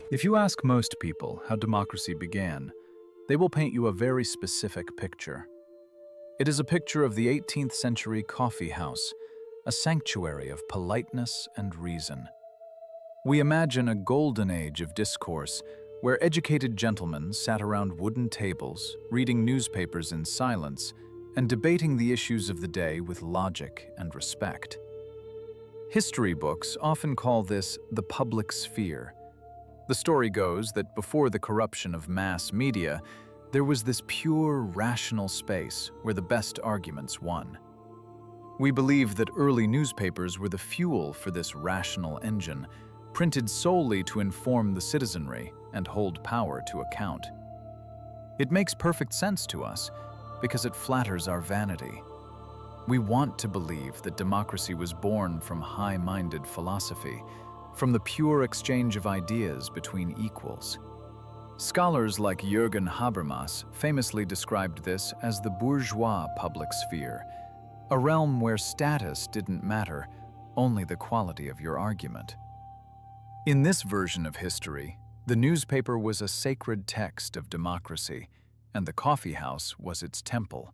If you ask most people how democracy began, they will paint you a very specific picture. It is a picture of the 18th century coffee house, a sanctuary of politeness and reason. We imagine a golden age of discourse where educated gentlemen sat around wooden tables, reading newspapers in silence and debating the issues of the day with logic and respect. History books often call this the public sphere. The story goes that before the corruption of mass media, there was this pure, rational space where the best arguments won. We believe that early newspapers were the fuel for this rational engine, printed solely to inform the citizenry and hold power to account. It makes perfect sense to us because it flatters our vanity. We want to believe that democracy was born from high-minded philosophy, from the pure exchange of ideas between equals. Scholars like Jürgen Habermas famously described this as the bourgeois public sphere, a realm where status didn't matter, only the quality of your argument. In this version of history, the newspaper was a sacred text of democracy, and the coffee house was its temple.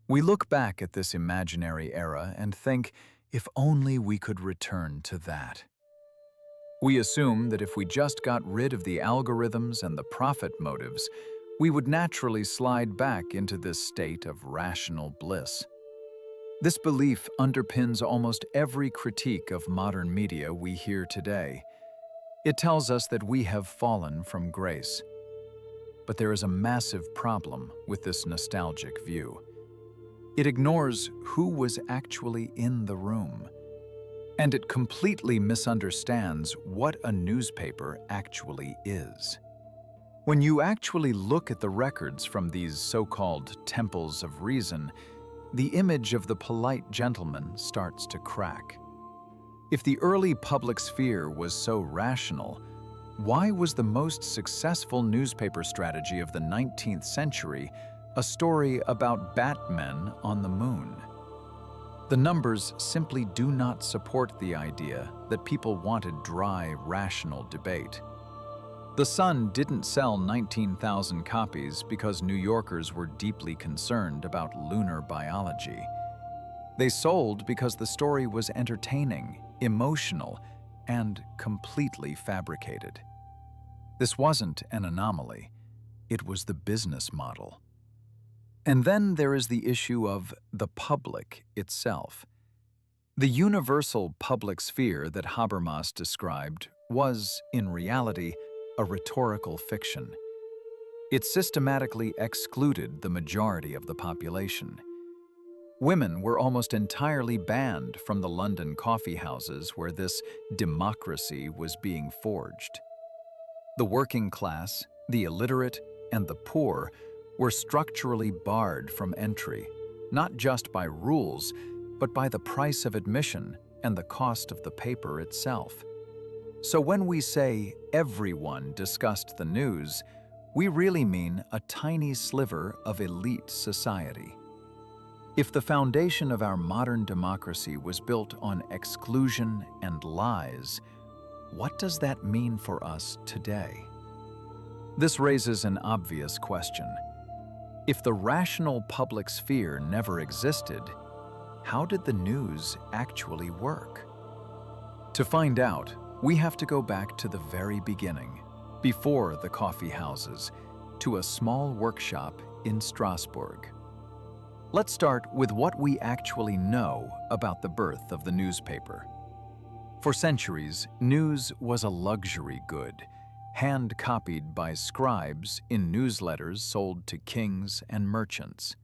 We look back at this imaginary era and think, if only we could return to that. We assume that if we just got rid of the algorithms and the profit motives, we would naturally slide back into this state of rational bliss. This belief underpins almost every critique of modern media we hear today. It tells us that we have fallen from grace. But there is a massive problem with this nostalgic view. It ignores who was actually in the room. And it completely misunderstands what a newspaper actually is. When you actually look at the records from these so-called temples of reason, the image of the polite gentleman starts to crack. If the early public sphere was so rational, why was the most successful newspaper strategy of the 19th century a story about Batmen on the moon? The numbers simply do not support the idea that people wanted dry, rational debate. The Sun didn't sell 19,000 copies because New Yorkers were deeply concerned about lunar biology. They sold because the story was entertaining, emotional, and completely fabricated. This wasn't an anomaly. It was the business model. And then there is the issue of the public itself. The universal public sphere that Habermas described was, in reality, a rhetorical fiction. It systematically excluded the majority of the population. Women were almost entirely banned from the London coffee houses where this democracy was being forged. The working class, the illiterate, and the poor were structurally barred from entry, not just by rules, but by the price of admission and the cost of the paper itself. So when we say everyone discussed the news, we really mean a tiny sliver of elite society. If the foundation of our modern democracy was built on exclusion and lies, what does that mean for us today? This raises an obvious question. If the rational public sphere never existed, how did the news actually work? To find out, we have to go back to the very beginning, before the coffee houses, to a small workshop in Strasbourg. Let's start with what we actually know about the birth of the newspaper. For centuries, news was a luxury good, hand-copied by scribes in newsletters sold to kings and merchants.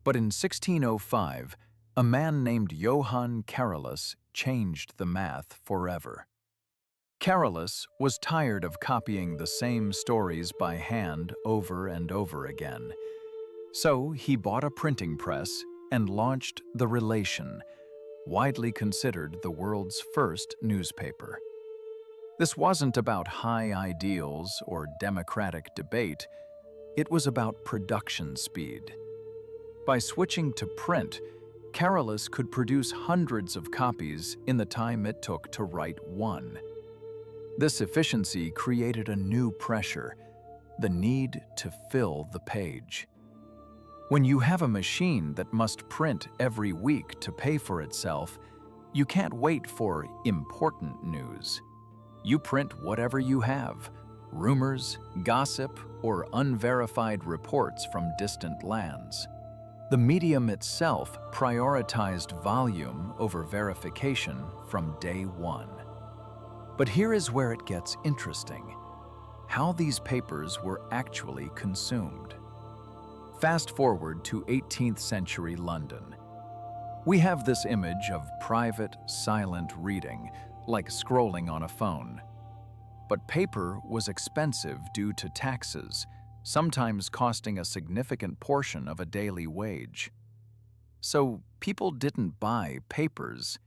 But in 1605, a man named Johann Carolus changed the math forever. Carolus was tired of copying the same stories by hand over and over again. So he bought a printing press and launched The Relation, widely considered the world's first newspaper. This wasn't about high ideals or democratic debate. It was about production speed. By switching to print, Carolus could produce hundreds of copies in the time it took to write one. This efficiency created a new pressure, the need to fill the page. When you have a machine that must print every week to pay for itself, you can't wait for important news. You print whatever you have: rumors, gossip, or unverified reports from distant lands. The medium itself prioritized volume over verification from day one. But here is where it gets interesting: how these papers were actually consumed. Fast forward to 18th century London. We have this image of private, silent reading, like scrolling on a phone. But paper was expensive due to taxes, sometimes costing a significant portion of a daily wage. So people didn't buy papers,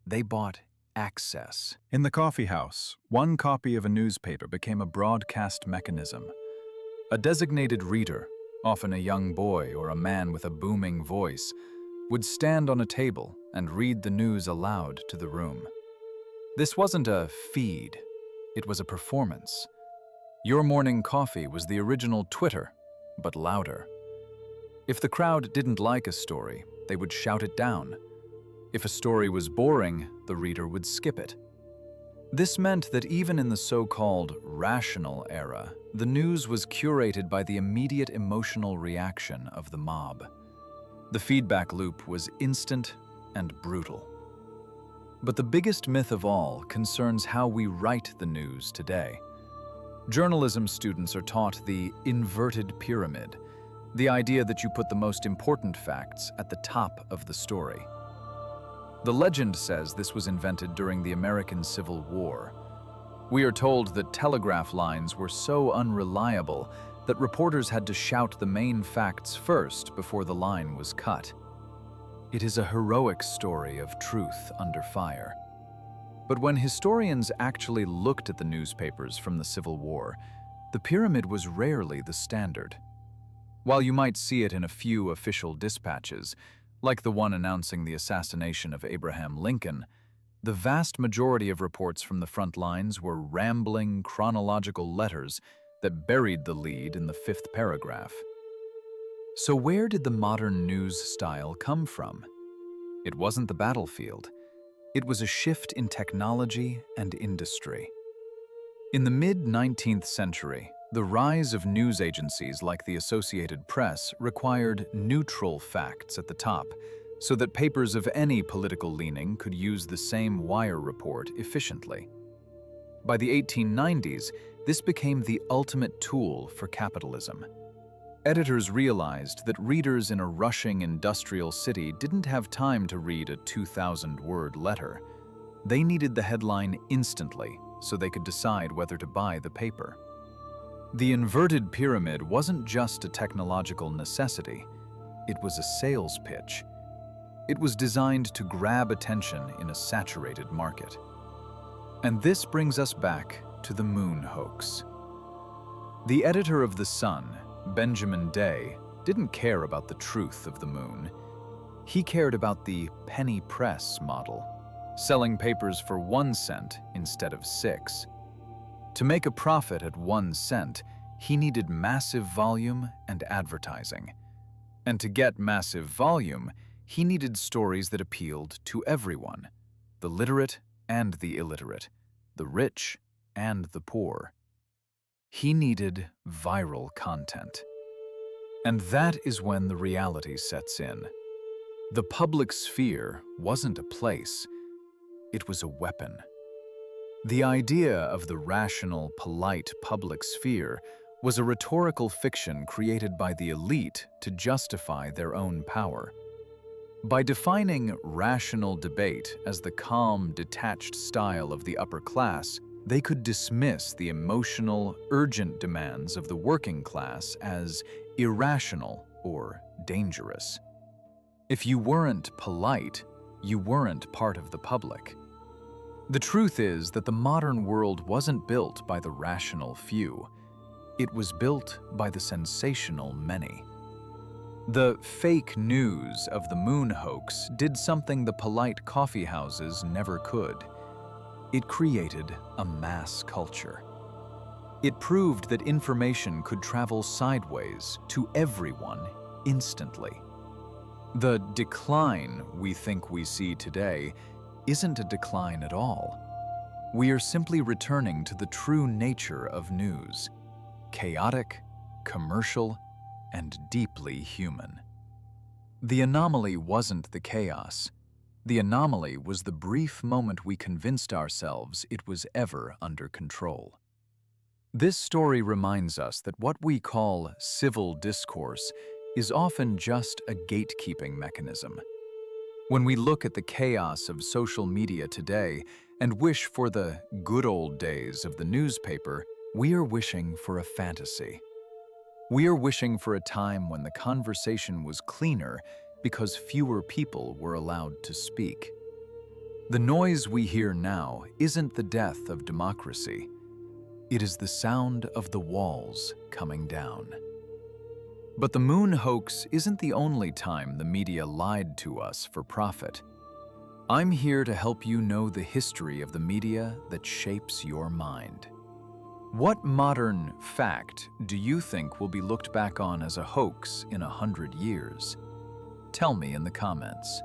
they bought access. In the coffee house, one copy of a newspaper became a broadcast mechanism. A designated reader, often a young boy or a man with a booming voice, would stand on a table and read the news aloud to the room. This wasn't a feed, it was a performance. Your morning coffee was the original Twitter, but louder. If the crowd didn't like a story, they would shout it down. If a story was boring, the reader would skip it. This meant that even in the so-called rational era, the news was curated by the immediate emotional reaction of the mob. The feedback loop was instant and brutal. But the biggest myth of all concerns how we write the news today. Journalism students are taught the inverted pyramid, the idea that you put the most important facts at the top of the story. The legend says this was invented during the American Civil War. We are told that telegraph lines were so unreliable that reporters had to shout the main facts first before the line was cut. It is a heroic story of truth under fire. But when historians actually looked at the newspapers from the Civil War, the pyramid was rarely the standard. While you might see it in a few official dispatches, like the one announcing the assassination of Abraham Lincoln, the vast majority of reports from the front lines were rambling, chronological letters that buried the lead in the fifth paragraph. So where did the modern news style come from? It wasn't the battlefield. It was a shift in technology and industry. In the mid-19th century, the rise of news agencies like the Associated Press required neutral facts at the top, so that papers of any political leaning could use the same wire report efficiently. By the 1890s, this became the ultimate tool for capitalism. Editors realized that readers in a rushing industrial city didn't have time to read a 2,000-word letter. They needed the headline instantly so they could decide whether to buy the paper. The inverted pyramid wasn't just a technological necessity, it was a sales pitch. It was designed to grab attention in a saturated market. And this brings us back to the moon hoax. The editor of The Sun, Benjamin Day, didn't care about the truth of the moon. He cared about the penny press model, selling papers for 1 cent instead of 6. To make a profit at 1 cent, he needed massive volume and advertising. And to get massive volume, he needed stories that appealed to everyone, the literate and the illiterate, the rich and the poor. He needed viral content. And that is when the reality sets in. The public sphere wasn't a place, it was a weapon. The idea of the rational, polite public sphere was a rhetorical fiction created by the elite to justify their own power. By defining rational debate as the calm, detached style of the upper class, they could dismiss the emotional, urgent demands of the working class as irrational or dangerous. If you weren't polite, you weren't part of the public. The truth is that the modern world wasn't built by the rational few. It was built by the sensational many. The fake news of the moon hoax did something the polite coffee houses never could. It created a mass culture. It proved that information could travel sideways to everyone instantly. The decline we think we see today isn't a decline at all. We are simply returning to the true nature of news: chaotic, commercial, and deeply human. The anomaly wasn't the chaos. The anomaly was the brief moment we convinced ourselves it was ever under control. This story reminds us that what we call civil discourse is often just a gatekeeping mechanism. When we look at the chaos of social media today and wish for the good old days of the newspaper, we are wishing for a fantasy. We are wishing for a time when the conversation was cleaner because fewer people were allowed to speak. The noise we hear now isn't the death of democracy. It is the sound of the walls coming down. But the moon hoax isn't the only time the media lied to us for profit. I'm here to help you know the history of the media that shapes your mind. What modern fact do you think will be looked back on as a hoax in 100 years? Tell me in the comments.